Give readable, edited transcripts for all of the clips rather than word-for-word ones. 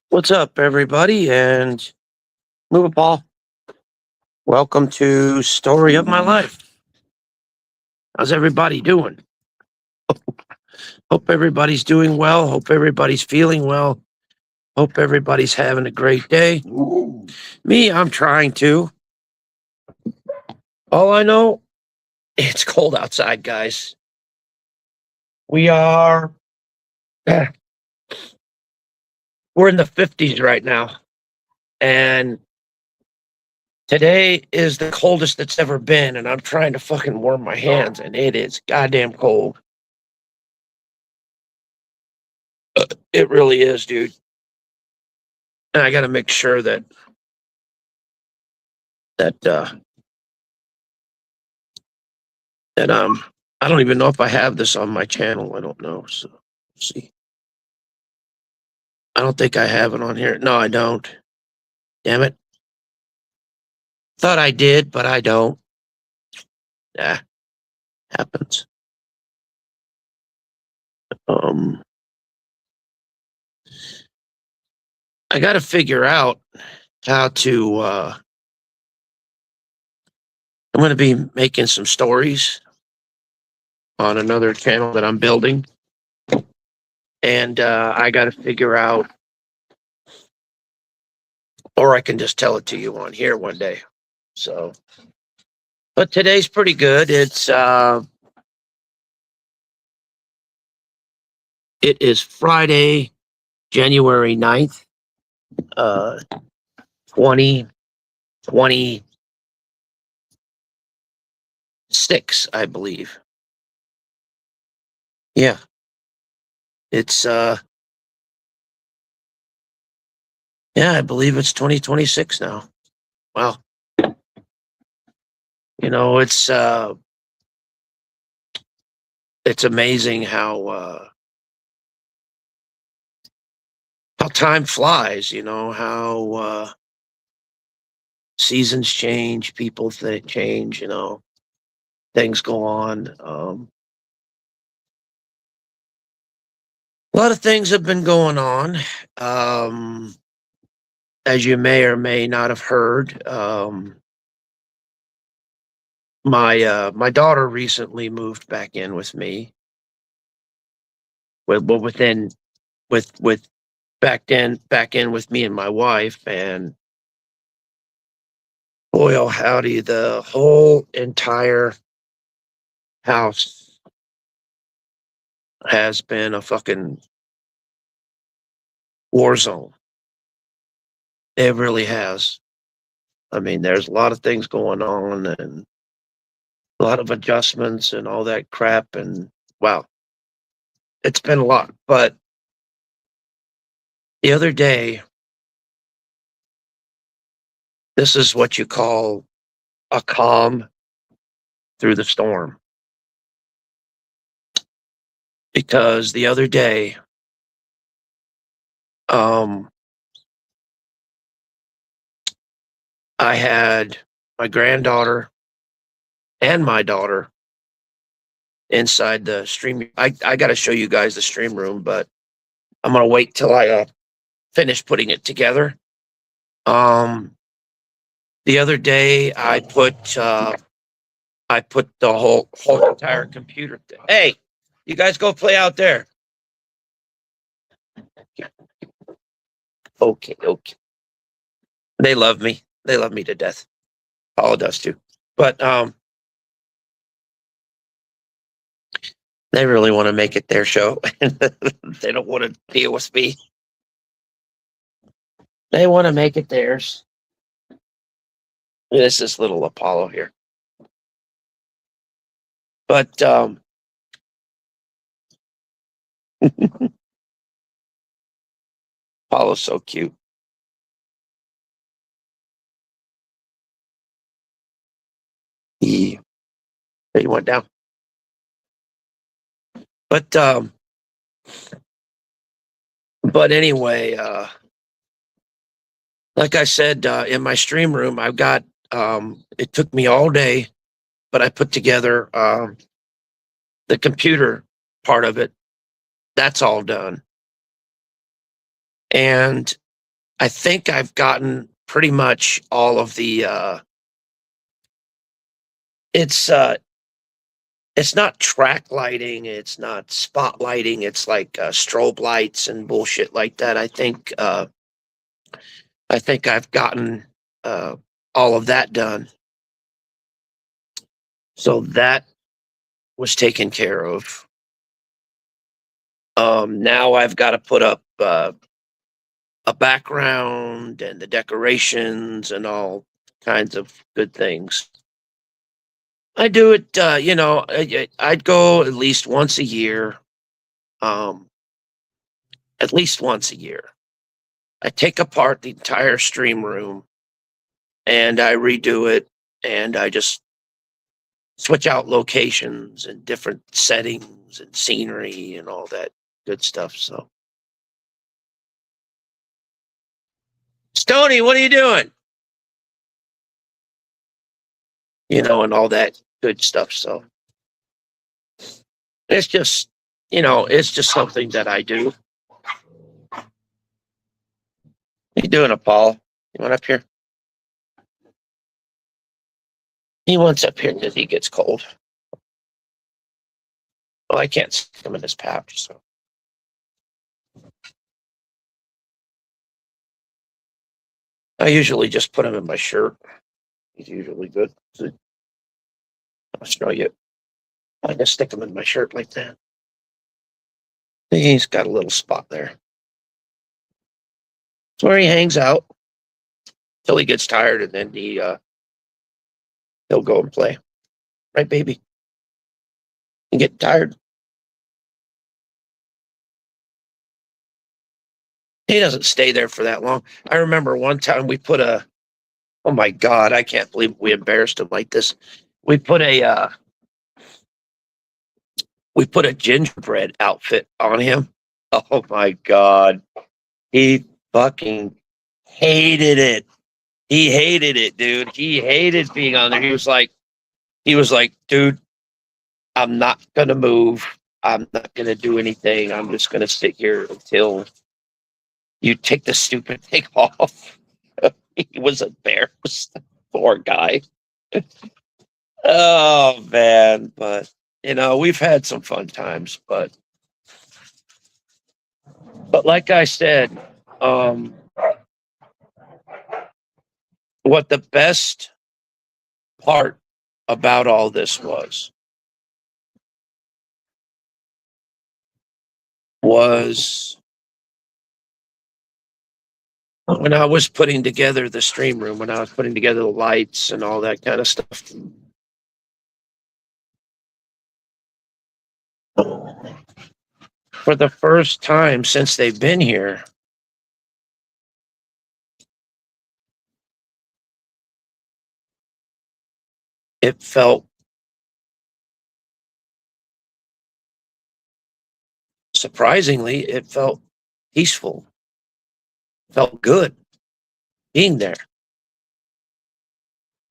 What's up, everybody? And move it, Paul. Welcome to Story of My Life. How's everybody doing? Hope everybody's doing well. Hope everybody's feeling well. Hope everybody's having a great day. Me, I'm trying to. All I know, it's cold outside, guys. We are, we're in the 50s right now. And today is the coldest it's ever been. And I'm trying to fucking warm my hands, and it is goddamn cold. It really is, dude. And I got to make sure that that I don't even know if I have this on my channel. I don't know. So let's see. I don't think I have it on here. No, I don't. Damn it. Thought I did, but I don't. Yeah, happens. Um I got to figure out how to I'm going to be making some stories on another channel that I'm building. And I got to figure out, or I can just tell it to you on here one day. So, but today's pretty good. It is Friday, January 9th, 2026, I believe. Yeah. It's yeah, I believe it's 2026 now. Wow. You know, it's amazing how time flies, how seasons change, people change, things go on. A lot of things have been going on. Um, as you may or may not have heard, my daughter recently moved back in with me. Within with back in with me and my wife, and boy, oh howdy, the whole entire house has been a fucking war zone. It really has. I mean, there's a lot of things going on and a lot of adjustments and all that crap. And wow, it's been a lot. But the other day, this is what you call a calm through the storm. Because the other day, um, I had my granddaughter and my daughter inside the stream. I got to show you guys the stream room, but I'm going to wait till I finish putting it together. Um, the other day, I put the whole entire computer. Hey, you guys go play out there. Okay, okay. They love me. They love me to death. Paula does too. But they really want to make it their show. They don't want to deal with me. They want to make it theirs. This is little Apollo here. But Apollo's so cute. He went down. But anyway, like I said, in my stream room, I've got it took me all day, but I put together the computer part of it. That's all done. And I think I've gotten pretty much all of the it's it's not track lighting, it's not spotlighting, it's like strobe lights and bullshit like that. I think I've gotten uh all of that done. So that was taken care of. Now I've got to put up a background and the decorations and all kinds of good things. I do it, I'd go at least once a year. Um, at least once a year. I take apart the entire stream room and I redo it and I just switch out locations and different settings and scenery and all that good stuff. So, Stony, what are you doing? And all that good stuff. So, it's just, it's just something that I do. What you doing, Paul? You want up here? He wants up here because he gets cold. Well, I can't stick him in his pouch, so. I usually just put him in my shirt. He's usually good. I'll show you. I just stick him in my shirt like that. He's got a little spot there. It's where he hangs out till he gets tired, and then he'll go and play. Right, baby? You get tired. He doesn't stay there for that long. I remember one time we put a. Oh my God! I can't believe we embarrassed him like this. We put a gingerbread outfit on him. Oh my God! He fucking hated it. He hated it, dude. He hated being on there. He was like, dude, I'm not gonna move. I'm not gonna do anything. I'm just gonna sit here until you take the stupid thing off. He was embarrassed. Poor guy. Oh man, but we've had some fun times, but like I said, um, what the best part about all this was when I was putting together the stream room, when I was putting together the lights and all that kind of stuff. For the first time since they've been here, it felt surprisingly, it felt peaceful, felt good being there.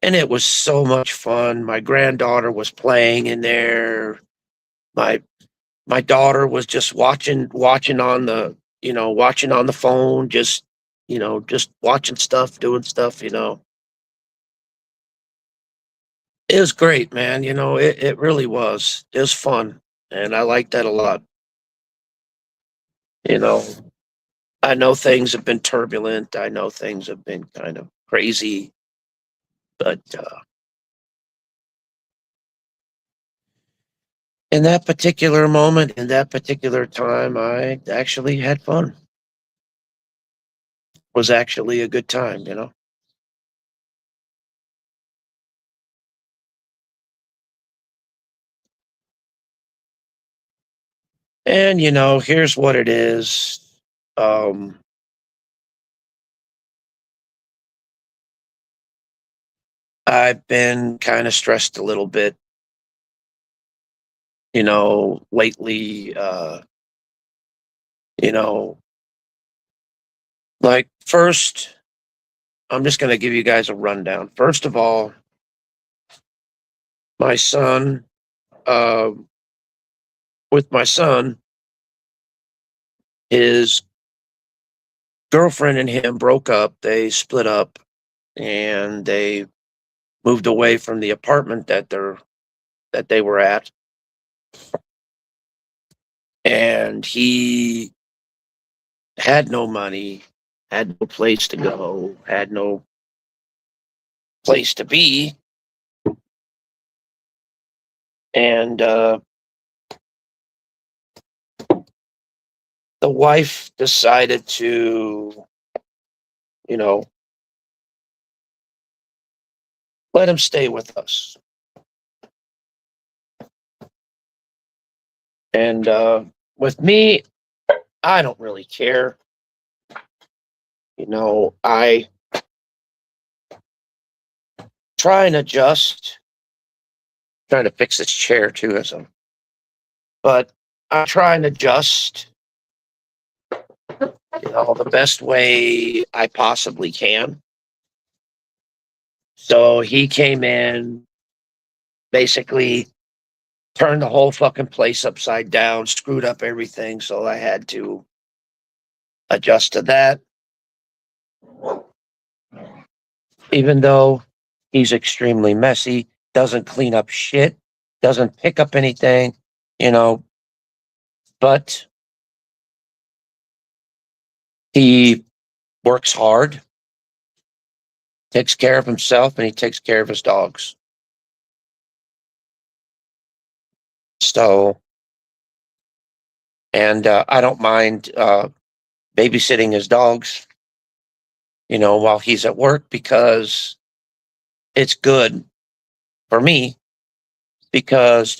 And it was so much fun. My granddaughter was playing in there. My my daughter was just watching on the watching on the phone, just watching stuff, doing stuff. It was great, man. It really was. It was fun, and I liked that a lot. You know, I know things have been turbulent. I know things have been kind of crazy, but in that particular moment, in that particular time, I actually had fun. It was actually a good time. And here's what it is. Um, I've been kind of stressed a little bit, lately. You know, like first, I'm just going to give you guys a rundown. First of all, my son, uh, with my son, his girlfriend and him broke up. They split up and they moved away from the apartment that they were at. And he had no money, had no place to go, had no place to be. And the wife decided to, you know, let him stay with us. And with me, I don't really care. I try and adjust, trying to fix this chair too, but I try and adjust, the best way I possibly can. So he came in, basically turned the whole fucking place upside down, screwed up everything. So I had to adjust to that, even though he's extremely messy, doesn't clean up shit, doesn't pick up anything, you know, but he works hard, takes care of himself, and he takes care of his dogs. So, and I don't mind babysitting his dogs, while he's at work, because it's good for me. Because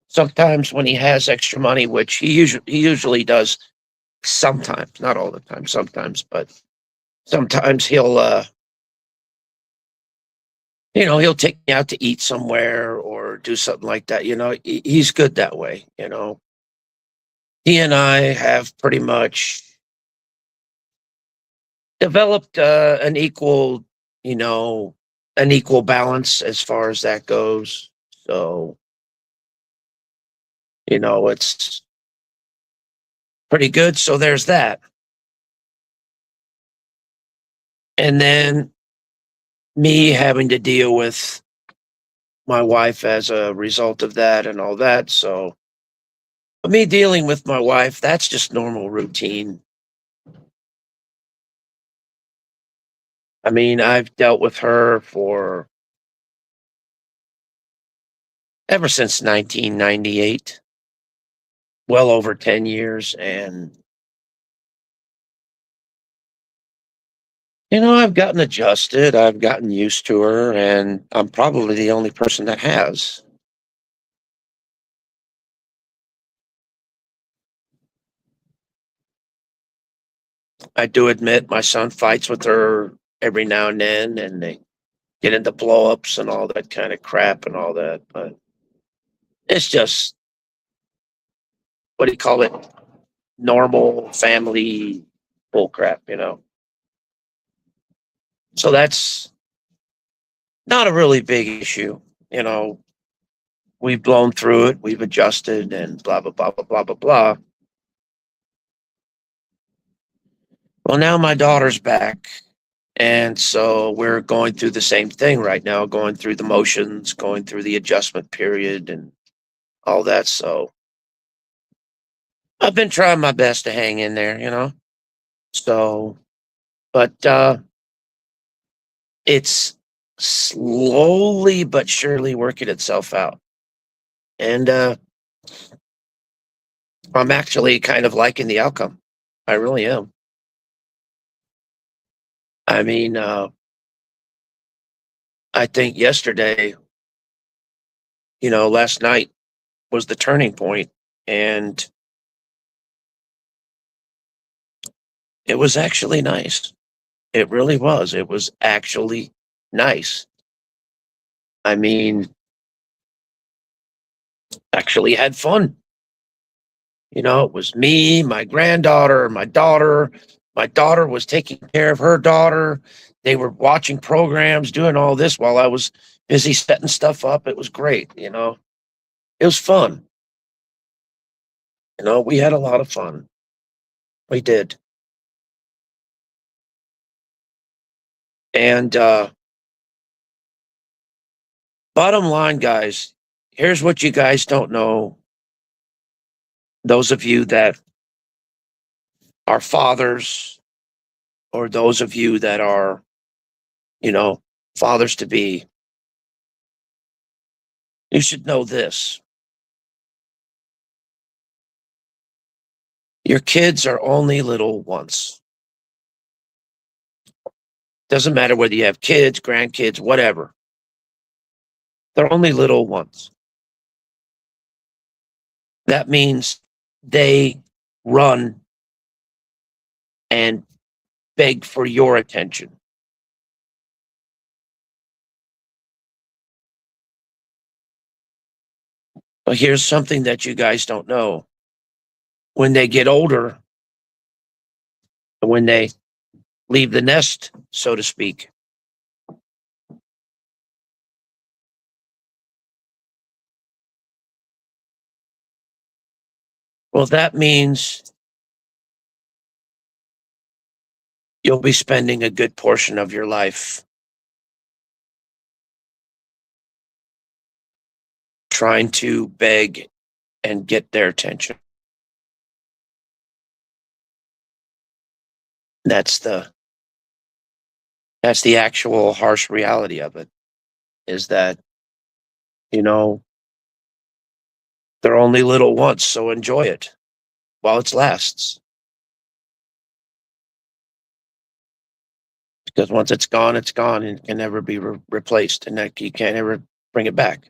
sometimes when he has extra money, which he usually does, sometimes, not all the time, sometimes, but sometimes he'll take me out to eat somewhere or do something like that. He's good that way. He and I have pretty much developed you know, an equal balance as far as that goes. So, it's pretty good. So there's that. And then me having to deal with my wife as a result of that and all that. So, me dealing with my wife, that's just normal routine. I mean, I've dealt with her for ever since 1998, well over 10 years. And, I've gotten adjusted, I've gotten used to her, and I'm probably the only person that has. I do admit my son fights with her every now and then, and they get into blow ups and all that kind of crap and all that. But it's just, what do you call it? Normal family bull crap. So that's not a really big issue. You know, we've blown through it, we've adjusted, and blah, blah, blah, blah, blah, blah, blah. Well, now my daughter's back. And so we're going through the same thing right now, going through the motions, going through the adjustment period and all that. So I've been trying my best to hang in there. So, but it's slowly but surely working itself out. And I'm actually kind of liking the outcome. I really am. I mean, I think yesterday, last night was the turning point, and it was actually nice. It really was. It was actually nice. I mean, actually had fun. It was me, my granddaughter, my daughter. My daughter was taking care of her daughter. They were watching programs, doing all this while I was busy setting stuff up. It was great. It was fun. We had a lot of fun. We did. And bottom line, guys, here's what you guys don't know. Those of you that are fathers, or those of you that are, fathers to be, you should know this. Your kids are only little once. Doesn't matter whether you have kids, grandkids, whatever. They're only little once. That means they run and beg for your attention. But here's something that you guys don't know. When they get older, when they leave the nest, so to speak, well, that means you'll be spending a good portion of your life trying to beg and get their attention. That's the actual harsh reality of it, is that, they're only little once, so enjoy it while it lasts. Because once it's gone and it can never be replaced, and that you can't ever bring it back.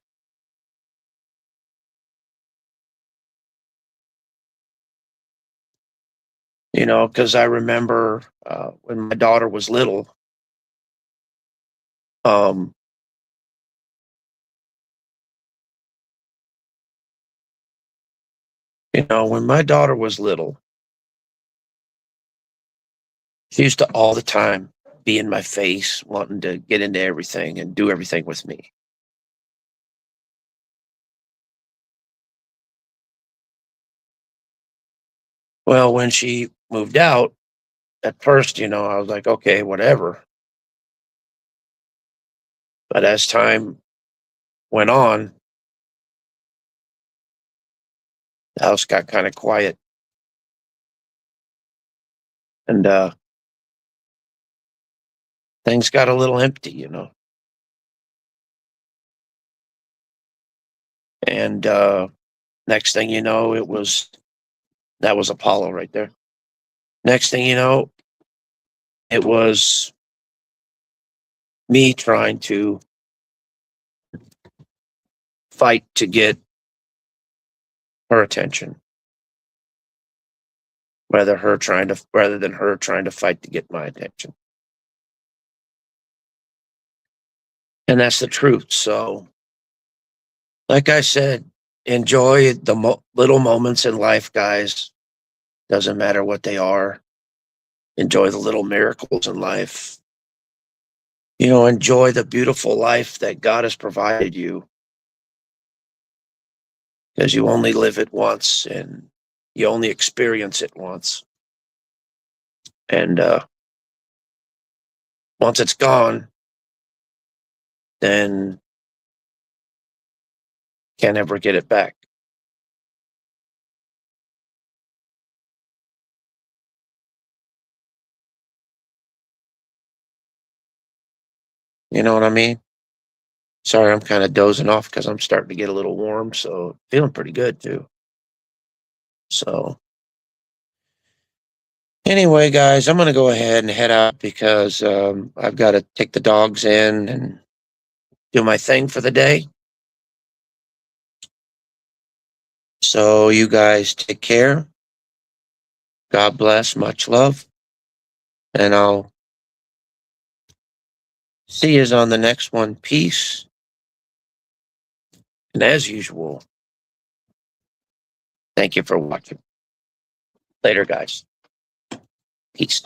Because I remember when my daughter was little, um, when my daughter was little, she used to all the time be in my face, wanting to get into everything and do everything with me. Well, when she moved out, at first, I was like, okay, whatever. But as time went on, the house got kind of quiet. And things got a little empty. And next thing you know, that was Apollo right there. Next thing you know, it was me trying to fight to get her attention, rather than her trying to fight to get my attention. And that's the truth. So, like I said, enjoy the little moments in life, guys. Doesn't matter what they are. Enjoy the little miracles in life. Enjoy the beautiful life that God has provided you, because you only live it once and you only experience it once. And once it's gone, then can't ever get it back. You know what I mean? Sorry, I'm kind of dozing off because I'm starting to get a little warm, so feeling pretty good too. So anyway, guys, I'm going to go ahead and head out because I've got to take the dogs in and do my thing for the day. So you guys take care. God bless. Much love. And I'll see you on the next one. Peace. And as usual, thank you for watching. Later, guys. Peace.